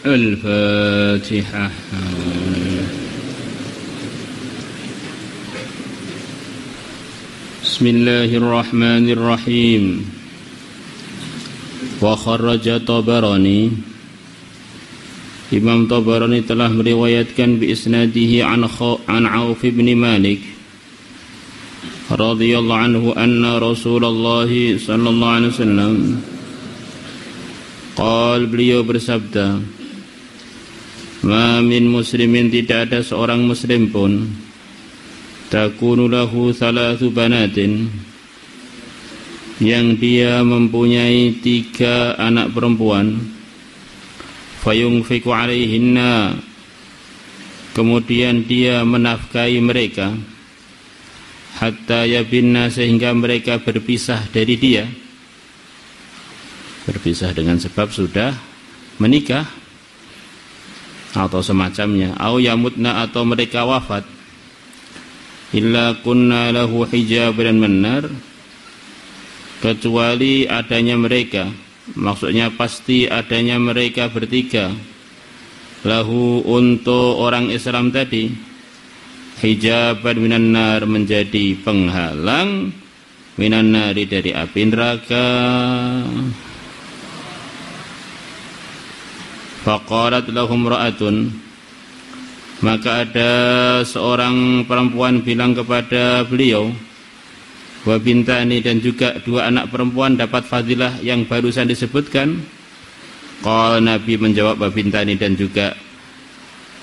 الفاتحة. بسم الله الرحمن الرحيم. وخرج طبراني. Imam Tabarani telah meriwayatkan bi isnadihi an Auf bin Malik radhiyallahu anhu anna Rasulullah sallallahu alaihi wasallam beliau bersabda, ma min muslimin, tidak ada seorang muslim pun, takunu lahu thalathu banatin, yang dia mempunyai 3 anak perempuan, fayunfiqu alaihinna, kemudian dia menafkahi mereka, hatta yabinna, sehingga mereka berpisah dari dia, berpisah dengan sebab sudah menikah atau semacamnya, au yamutna, atau mereka wafat, illa kunna lahu hijaban minar, kecuali adanya mereka, maksudnya pasti adanya mereka bertiga, lahu, untuk orang Islam tadi, hijaban minan nar, menjadi penghalang, minan nari, dari api neraka. Faqalat lahum ra'atun, maka ada seorang perempuan bilang kepada beliau, wa bintani, dan juga 2 anak perempuan dapat fadilah yang barusan disebutkan. Qala, Nabi menjawab, wa bintani, dan juga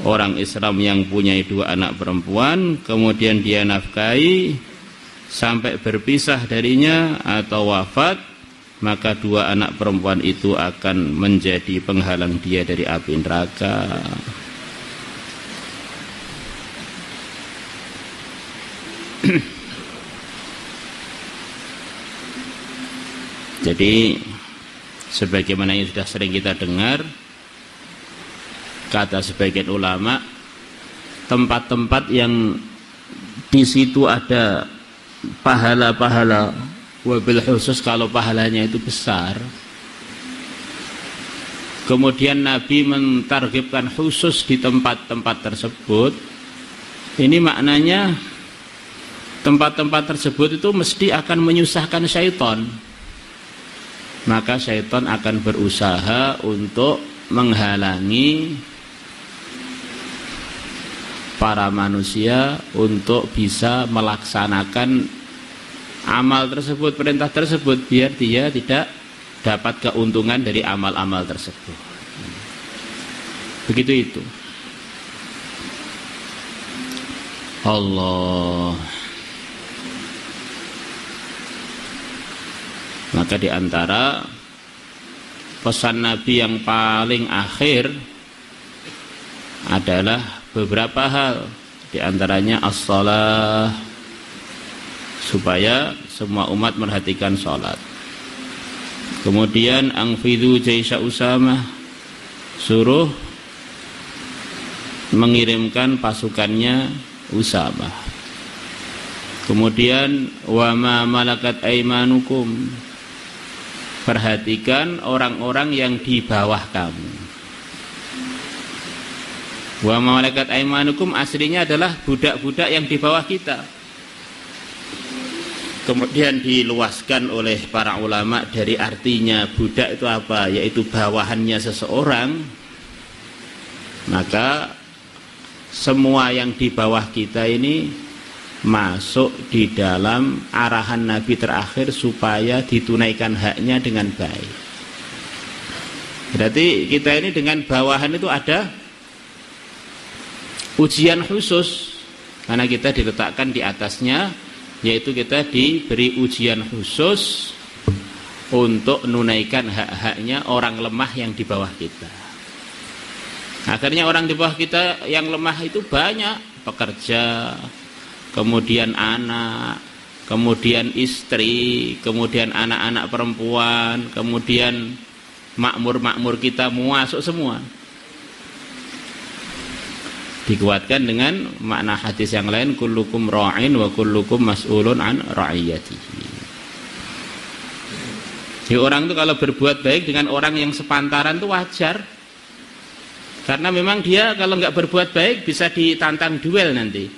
orang Islam yang punya 2 anak perempuan, kemudian dia nafkahi sampai berpisah darinya atau wafat, maka 2 anak perempuan itu akan menjadi penghalang dia dari api neraka. Jadi sebagaimana yang sudah sering kita dengar, kata sebagian ulama, tempat-tempat yang di situ ada pahala-pahala, wabil khusus kalau pahalanya itu besar, kemudian Nabi mentargetkan khusus di tempat-tempat tersebut, ini maknanya tempat-tempat tersebut itu mesti akan menyusahkan syaitan. Maka syaitan akan berusaha untuk menghalangi para manusia untuk bisa melaksanakan amal tersebut, perintah tersebut, biar dia tidak dapat keuntungan dari amal-amal tersebut. Begitu itu. Allah. Maka di antara pesan Nabi yang paling akhir adalah beberapa hal, di antaranya as-shalah, supaya semua umat merhatikan sholat. Kemudian angfidhu jaisha Usamah, suruh mengirimkan pasukannya Usamah. Kemudian wa ma malakat aimanukum, perhatikan orang-orang yang di bawah kamu. Wa ma malakat aimanukum aslinya adalah budak-budak yang di bawah kita. Kemudian diluaskan oleh para ulama dari artinya budak itu apa, yaitu bawahannya seseorang. Maka semua yang di bawah kita ini masuk di dalam arahan Nabi terakhir supaya ditunaikan haknya dengan baik. Berarti kita ini dengan bawahan itu ada ujian khusus, karena kita diletakkan di atasnya, yaitu kita diberi ujian khusus untuk menunaikan hak-haknya orang lemah yang di bawah kita. Akhirnya orang di bawah kita yang lemah itu banyak, pekerja, kemudian anak, kemudian istri, kemudian anak-anak perempuan, kemudian makmur-makmur kita masuk semua. Dikuatkan dengan makna hadis yang lain, kullukum ra'in wa kullukum mas'ulun an ra'iyatihi. Jadi orang itu kalau berbuat baik dengan orang yang sepantaran itu wajar. Karena memang dia kalau nggak berbuat baik bisa ditantang duel nanti,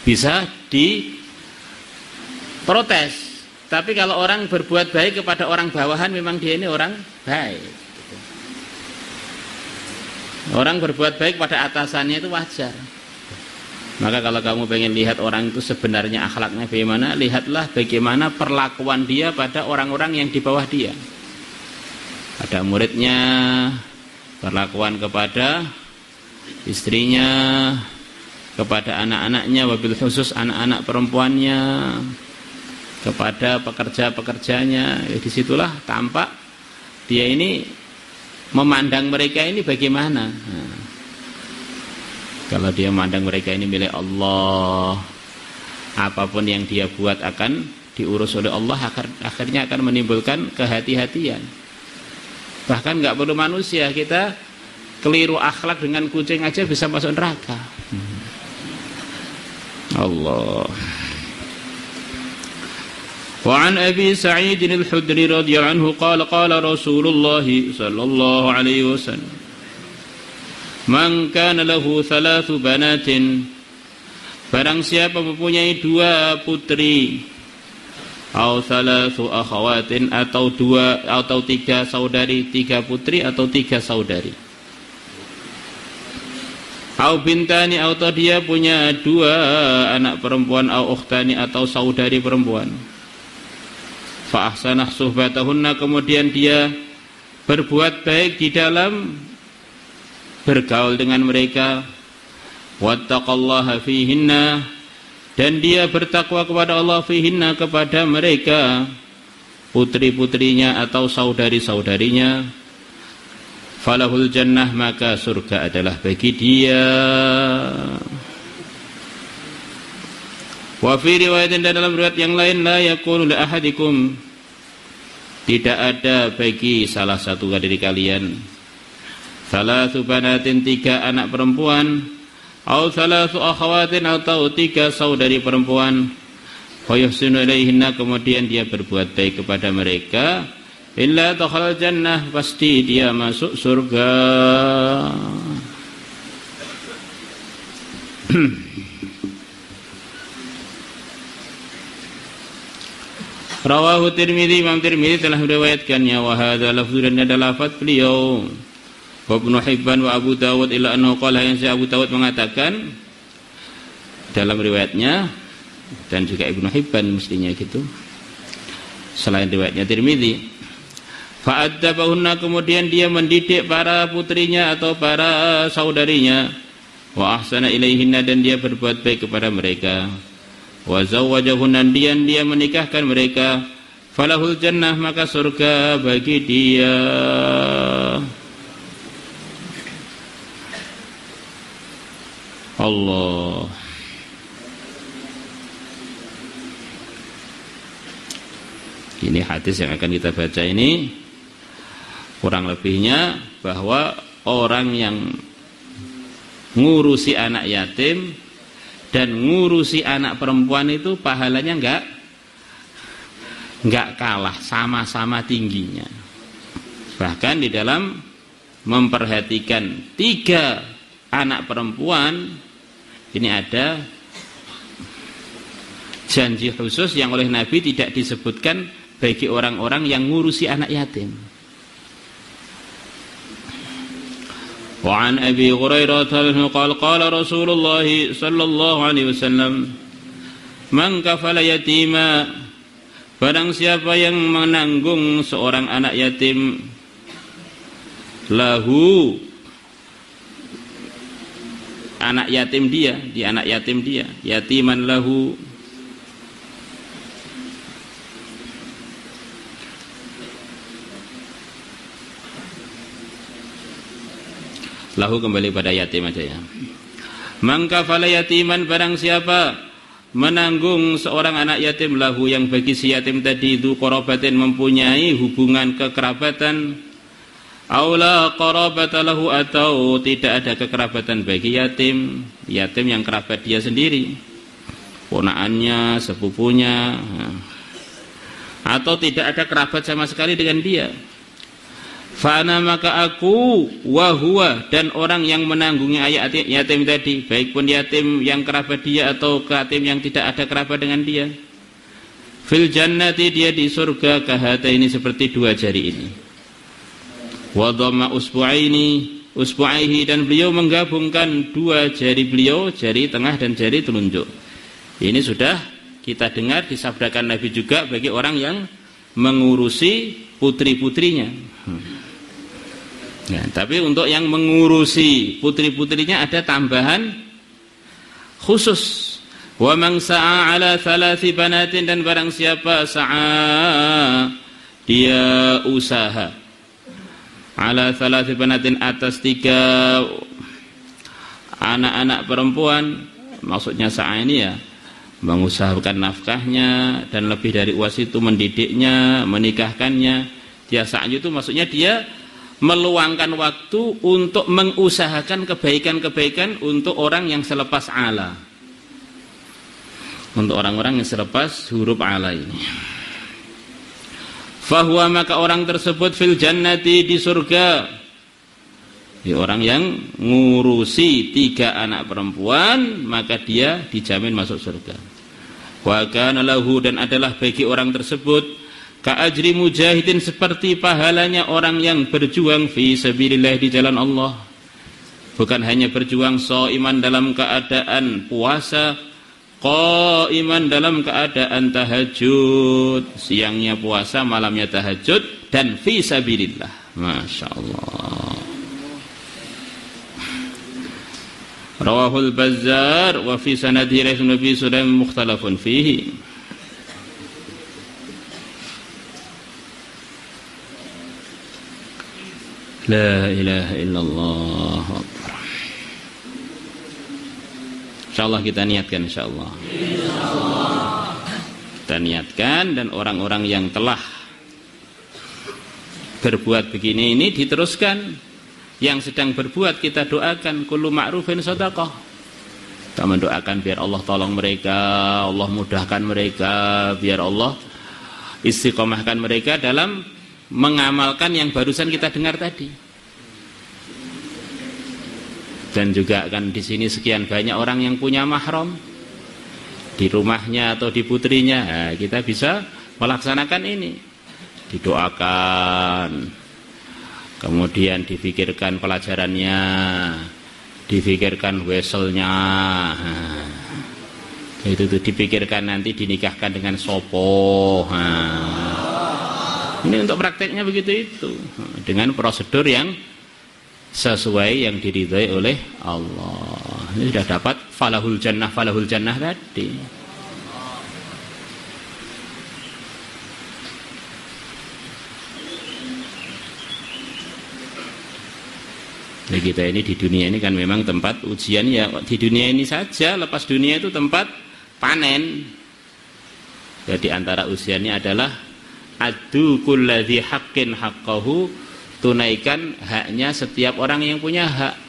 bisa diprotes. Tapi kalau orang berbuat baik kepada orang bawahan, memang dia ini orang baik. Orang berbuat baik pada atasannya itu wajar. Maka kalau kamu pengen lihat orang itu sebenarnya akhlaknya bagaimana, lihatlah bagaimana perlakuan dia pada orang-orang yang di bawah dia. Ada muridnya, perlakuan kepada istrinya, kepada anak-anaknya, wabil khusus anak-anak perempuannya, kepada pekerja-pekerjanya. Disitulah tampak dia ini memandang mereka ini bagaimana. Kalau dia memandang mereka ini milik Allah, apapun yang dia buat akan diurus oleh Allah, akhirnya akan menimbulkan kehati-hatian. Bahkan nggak perlu manusia, kita keliru akhlak dengan kucing aja bisa masuk neraka. Allah. Wa an Abi Sa'id al-Khudri radhiyallahu anhu qala qala Rasulullah sallallahu alaihi wasallam man kana lahu thalathu banatin, barang siapa mempunyai 2 putri, atau thalathu akhawatin, atau 3 saudari, 3 putri atau 3 saudari, au bintani, atau dia punya 2 anak perempuan, au ukhtani, atau saudari perempuan, fa ahsanah suhbatahunna, kemudian dia berbuat baik di dalam bergaul dengan mereka, wattaqallaha fihinna, dan dia bertakwa kepada Allah fihinna, kepada mereka, putri-putrinya atau saudari-saudarinya, falahul jannah, maka surga adalah bagi dia. Wa fi riwayatin, dan dalam riwayat yang lain, la yakunu li ahadikum, tidak ada bagi salah satu dari kalian, thalathu banatin, 3 anak perempuan, atau thalathu akhawatin, atau 3 saudari perempuan, fa yuhsinu ilaihinna, kemudian dia berbuat baik kepada mereka, illa dakhala jannah, pasti dia masuk surga. Rawahu Tirmidzi, Imam Tirmidzi telah meriwayatkannya, wa hadza lafdzu, dan ada lafaz beliau, wa Ibnu Hibban wa Abu Dawud, ila annahu qala, yang si Abu Dawud mengatakan dalam riwayatnya, dan juga Ibnu Hibban mestinya gitu, selain riwayatnya Tirmidzi, fa'addabahunna, kemudian dia mendidik para putrinya atau para saudarinya, wa ahsana ilaihinna, dan dia berbuat baik kepada mereka, wa zawwajahunna, dan dia menikahkan mereka, falahul jannah, maka surga bagi dia. Allah. Ini hadis yang akan kita baca ini kurang lebihnya bahwa orang yang ngurusi anak yatim dan ngurusi anak perempuan itu pahalanya enggak kalah, sama-sama tingginya. Bahkan di dalam memperhatikan 3 anak perempuan ini ada janji khusus yang oleh Nabi tidak disebutkan bagi orang-orang yang ngurusi anak yatim. Wa an Abi Hurairah qala qala Rasulullah sallallahu alaihi wasallam man kafala yatima, barang siapa yang menanggung seorang anak yatim, lahu, anak yatim dia, di anak yatim dia, yatiman lahu, lahu kembali pada yatim aja ya. Mangka fala yatiman, barang siapa menanggung seorang anak yatim, lahu, yang bagi si yatim tadi itu qarabatin, mempunyai hubungan kekerabatan, aula qarabata lahu, atau tidak ada kekerabatan bagi yatim, yatim yang kerabat dia sendiri, ponakannya, sepupunya, atau tidak ada kerabat sama sekali dengan dia, Fa'ana maka aku wa huwa dan orang yang menanggungi ayat yatim tadi, baik pun yatim yang kerabat dia atau yatim yang tidak ada kerabat dengan dia. Fil jannati dia di surga kahata ini seperti dua jari ini. Wa dhamma usbu'aihi dan beliau menggabungkan dua jari beliau, jari tengah dan jari telunjuk. Ini sudah kita dengar disabdakan Nabi juga bagi orang yang mengurusi putri-putrinya. Nah, tapi untuk yang mengurusi putri-putrinya ada tambahan khusus. Wa man sa'a ala thalathi banatin dan barang siapa sa'a dia usaha ala thalathi banatin atas 3 anak-anak perempuan, maksudnya sa'a ini ya mengusahakan nafkahnya dan lebih dari uas itu mendidiknya, menikahkannya. Dia sa'a itu maksudnya dia meluangkan waktu untuk mengusahakan kebaikan-kebaikan untuk orang yang selepas ala, untuk orang-orang yang selepas huruf ala ini. Fahuwa maka orang tersebut fil jannati di surga. Orang yang ngurusi 3 anak perempuan maka dia dijamin masuk surga. Wa kana lahu dan adalah bagi orang tersebut ka'ajri mujahidin seperti pahalanya orang yang berjuang fi sabilillah di jalan Allah. Bukan hanya berjuang shaiman dalam keadaan puasa, qaiman dalam keadaan tahajud, siangnya puasa, malamnya tahajud, dan fi sabilillah. Masya Allah. Rawahul Bazzar wa fi sanadihi rasul Nabi Sulaim mukhtalafun fihi. La ilaha illallah. InsyaAllah kita niatkan, insyaAllah kita niatkan, dan orang-orang yang telah berbuat begini ini diteruskan. Yang sedang berbuat kita doakan, kullu ma'rufin shadaqah. Kita mendoakan biar Allah tolong mereka, Allah mudahkan mereka, biar Allah istiqomahkan mereka dalam mengamalkan yang barusan kita dengar tadi. Dan juga kan di sini sekian banyak orang yang punya mahram di rumahnya atau di putrinya. Nah, kita bisa melaksanakan ini. Didoakan, kemudian difikirkan pelajarannya, difikirkan weselnya. Nah, itu dipikirkan nanti dinikahkan dengan sopo. Nah, ini untuk prakteknya begitu itu, dengan prosedur yang sesuai yang diridhai oleh Allah. Ini sudah dapat falahul jannah tadi. Jadi kita ini di dunia ini kan memang tempat ujian ya, di dunia ini saja, lepas dunia itu tempat panen. Jadi antara ujiannya adalah adu kulladzi haqqin haqqahu, tunaikan haknya setiap orang yang punya hak.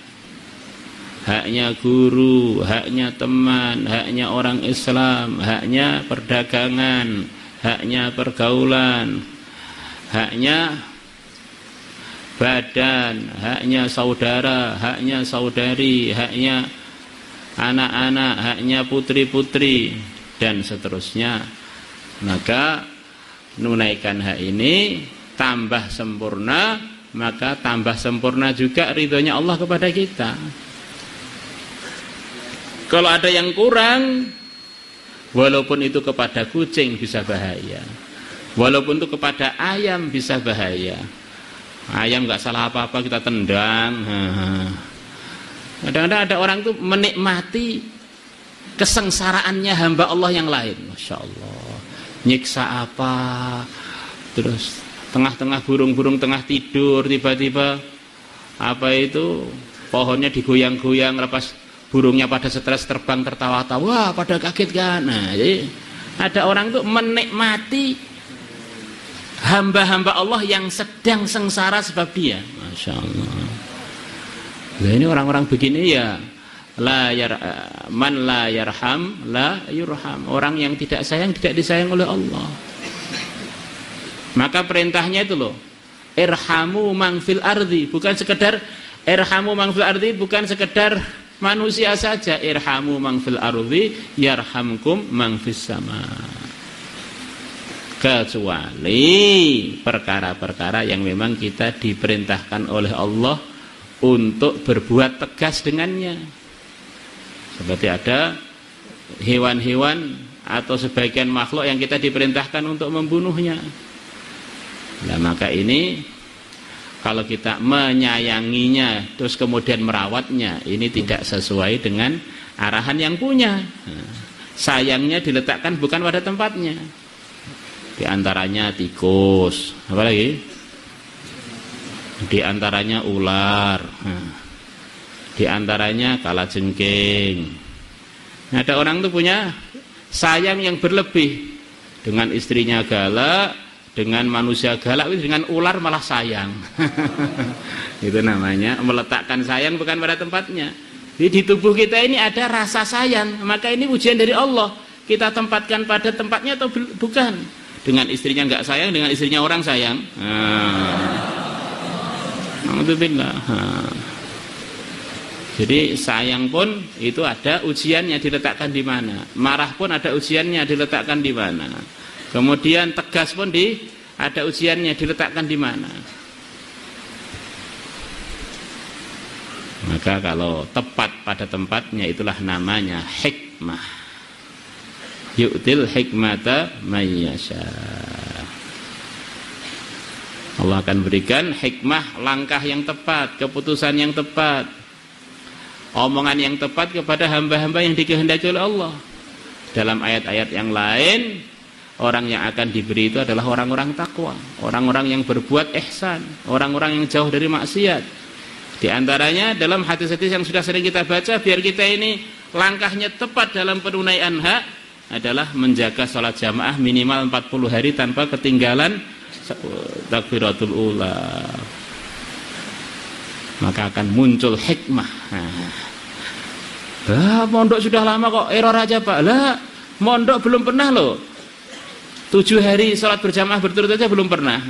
Haknya guru, haknya teman, haknya orang Islam, haknya perdagangan, haknya pergaulan, haknya badan, haknya saudara, haknya saudari, haknya anak-anak, haknya putri-putri, dan seterusnya. Maka menunaikan hak ini tambah sempurna, maka tambah sempurna juga ridhonya Allah kepada kita. Kalau ada yang kurang, walaupun itu kepada kucing bisa bahaya, walaupun itu kepada ayam bisa bahaya. Ayam nggak salah apa-apa kita tendang. Kadang-kadang ada orang tuh menikmati kesengsaraannya hamba Allah yang lain. Masya Allah, nyiksa apa, terus tengah-tengah burung-burung tengah tidur tiba-tiba apa itu pohonnya digoyang-goyang, lepas burungnya pada stres terbang tertawa-tawa, pada kaget kan. Nah, jadi ada orang tuh menikmati hamba-hamba Allah yang sedang sengsara sebab dia. Masya Allah. Nah, ini orang-orang begini ya man la yarham la yurham. Orang yang tidak sayang tidak disayang oleh Allah. Maka perintahnya itu loh, irhamu man fil ardi, bukan sekedar irhamu man fil ardi, bukan sekedar manusia saja. Irhamu man fil ardi yarhamkum man fis sama. Kecuali perkara-perkara yang memang kita diperintahkan oleh Allah untuk berbuat tegas dengannya. Seperti ada hewan-hewan atau sebagian makhluk yang kita diperintahkan untuk membunuhnya. Nah, maka ini kalau kita menyayanginya terus kemudian merawatnya, ini tidak sesuai dengan arahan yang punya. Sayangnya diletakkan bukan pada tempatnya. Di antaranya tikus, apa lagi? Di antaranya ular, di antaranya kalajengking. Nah, ada orang tuh punya sayang yang berlebih, dengan istrinya galak, dengan manusia galak, dengan ular malah sayang. Itu namanya meletakkan sayang bukan pada tempatnya. Jadi di tubuh kita ini ada rasa sayang, maka ini ujian dari Allah. Kita tempatkan pada tempatnya atau bukan? Dengan istrinya nggak sayang, dengan istrinya orang sayang. Alhamdulillah. Jadi sayang pun itu ada ujiannya, diletakkan di mana. Marah pun ada ujiannya, diletakkan di mana. Kemudian tegas pun ada ujiannya, diletakkan di mana. Maka kalau tepat pada tempatnya, itulah namanya hikmah. Yu'til hikmata may yasha. Allah akan berikan hikmah, langkah yang tepat, keputusan yang tepat, omongan yang tepat kepada hamba-hamba yang dikehendaki oleh Allah. Dalam ayat-ayat yang lain, orang yang akan diberi itu adalah orang-orang takwa, orang-orang yang berbuat ihsan, orang-orang yang jauh dari maksiat. Di antaranya dalam hadis-hadis yang sudah sering kita baca, biar kita ini langkahnya tepat dalam penunaian hak, adalah menjaga sholat jamaah minimal 40 hari tanpa ketinggalan takbiratul ula. Maka akan muncul hikmah. Lah, mondok sudah lama kok error aja Pak. Lah, mondok belum pernah loh 7 hari sholat berjamaah berturut aja belum pernah.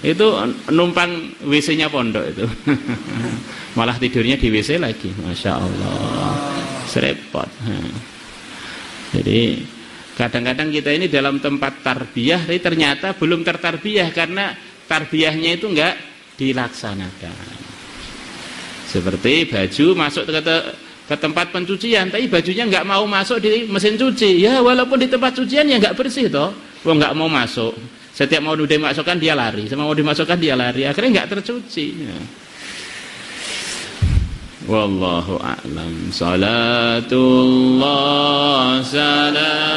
Itu numpang WC-nya pondok itu. Malah tidurnya di WC lagi. Masya Allah, serepot. Jadi kadang-kadang kita ini dalam tempat tarbiyah, tapi ternyata belum tertarbiyah karena tarbiyahnya itu enggak dilaksanakan. Seperti baju masuk ke tempat pencucian, tapi bajunya enggak mau masuk di mesin cuci. Ya walaupun di tempat cucian ya enggak bersih toh. Wong enggak mau masuk. Setiap mau dimasukkan dia lari, sama mau dimasukkan dia lari, akhirnya enggak tercuci. Ya. Wallahu a'lam. Salatullah salam